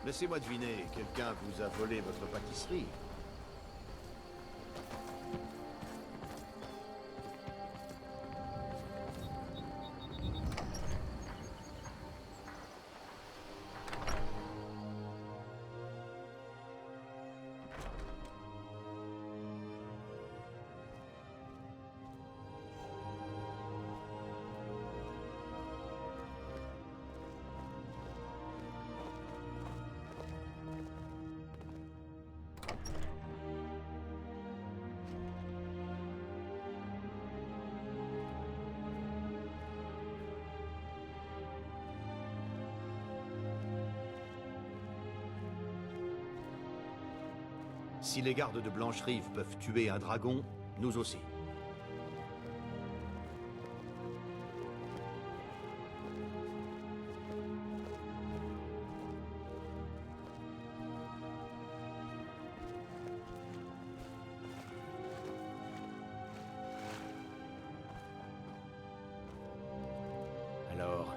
Laissez-moi deviner, quelqu'un vous a volé votre pâtisserie. Si les gardes de Blancherive peuvent tuer un dragon, nous aussi. Alors,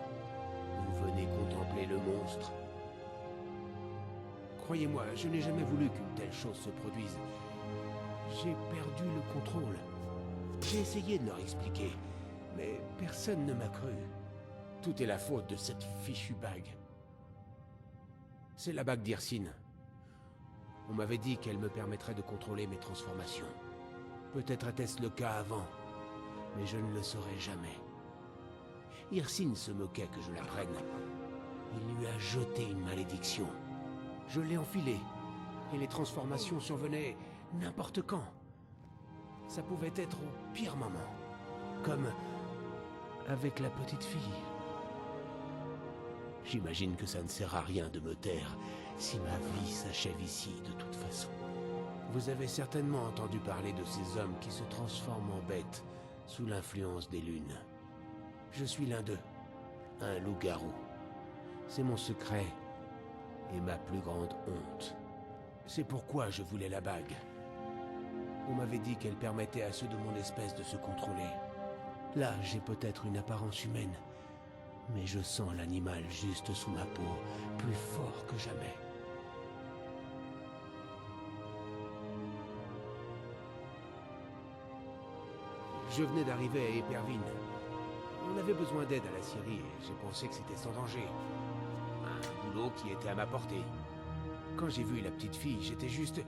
vous venez contempler le monstre. Croyez-moi, je n'ai jamais voulu qu'une telle chose se produise. J'ai perdu le contrôle. J'ai essayé de leur expliquer, mais personne ne m'a cru. Tout est la faute de cette fichue bague. C'est la bague d'Hircine. On m'avait dit qu'elle me permettrait de contrôler mes transformations. Peut-être était-ce le cas avant, mais je ne le saurais jamais. Hyrcine se moquait que je la prenne. Il lui a jeté une malédiction. Je l'ai enfilée, et les transformations survenaient n'importe quand. Ça pouvait être au pire moment, comme avec la petite fille. J'imagine que ça ne sert à rien de me taire si ma vie s'achève ici de toute façon. Vous avez certainement entendu parler de ces hommes qui se transforment en bêtes sous l'influence des lunes. Je suis l'un d'eux, un loup-garou. C'est mon secret et ma plus grande honte. C'est pourquoi je voulais la bague. On m'avait dit qu'elle permettait à ceux de mon espèce de se contrôler. Là, j'ai peut-être une apparence humaine, mais je sens l'animal juste sous ma peau, plus fort que jamais. Je venais d'arriver à Épervine. On avait besoin d'aide à la Syrie et j'ai pensé que c'était sans danger. Un boulot qui était à ma portée. Quand j'ai vu la petite fille, j'étais juste...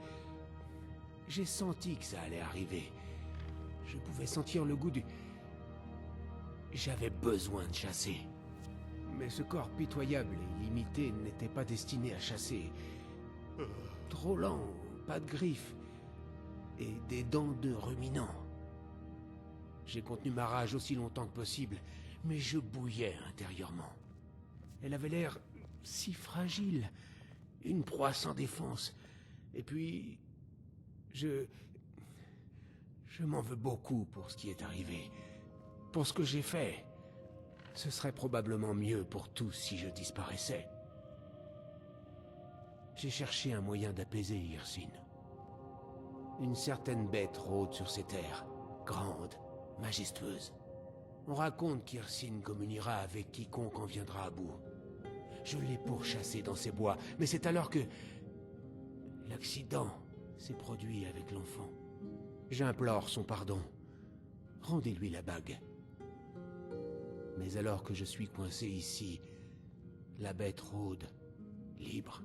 J'ai senti que ça allait arriver. Je pouvais sentir le goût du... J'avais besoin de chasser. Mais ce corps pitoyable et limité n'était pas destiné à chasser. Trop lent, pas de griffes, et des dents de ruminant. J'ai contenu ma rage aussi longtemps que possible, mais je bouillais intérieurement. Elle avait l'air si fragile, une proie sans défense. Et puis... Je m'en veux beaucoup pour ce qui est arrivé. Pour ce que j'ai fait. Ce serait probablement mieux pour tous si je disparaissais. J'ai cherché un moyen d'apaiser Hyrcine. Une certaine bête rôde sur ces terres, grande, majestueuse. On raconte qu'Hyrcine communiera avec quiconque en viendra à bout. Je l'ai pourchassé dans ces bois, mais c'est alors que... l'accident s'est produit avec l'enfant. J'implore son pardon. Rendez-lui la bague. Mais alors que je suis coincé ici, la bête rôde, libre.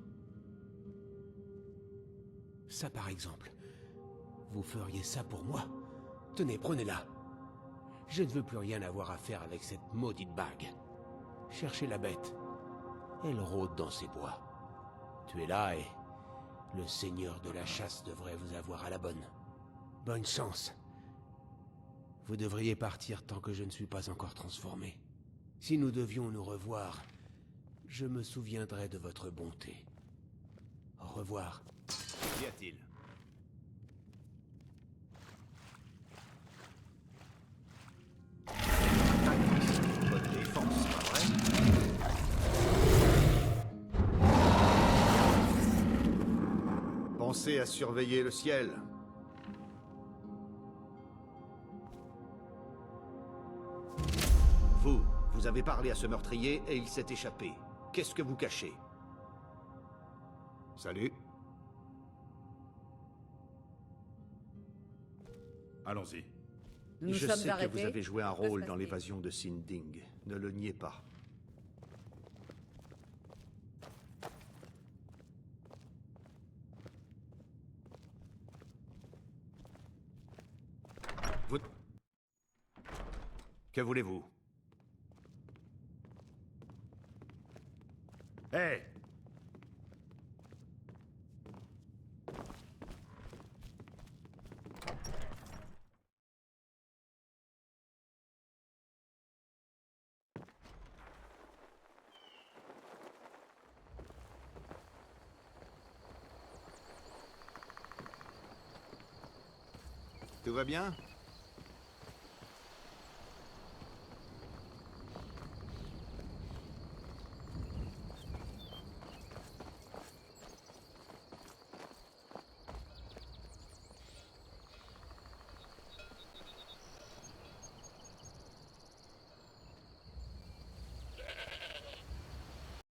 Ça par exemple. Vous feriez ça pour moi? Tenez, prenez-la. Je ne veux plus rien avoir à faire avec cette maudite bague. Cherchez la bête. Elle rôde dans ces bois. Tuez-la et le seigneur de la chasse devrait vous avoir à la bonne. Bonne chance. Vous devriez partir tant que je ne suis pas encore transformé. Si nous devions nous revoir, je me souviendrai de votre bonté. Au revoir. Qu'y a-t-il? Bonne défense, pas vrai? Pensez à surveiller le ciel. Vous avez parlé à ce meurtrier et il s'est échappé. Qu'est-ce que vous cachez? Salut. Allons-y. Nous nous Je sommes sais que arrêtés. vous avez joué un Tout va se rôle dans passer. l'évasion de Sinding. Ne le niez pas. Vous... Que voulez-vous? Hé! Tout va bien?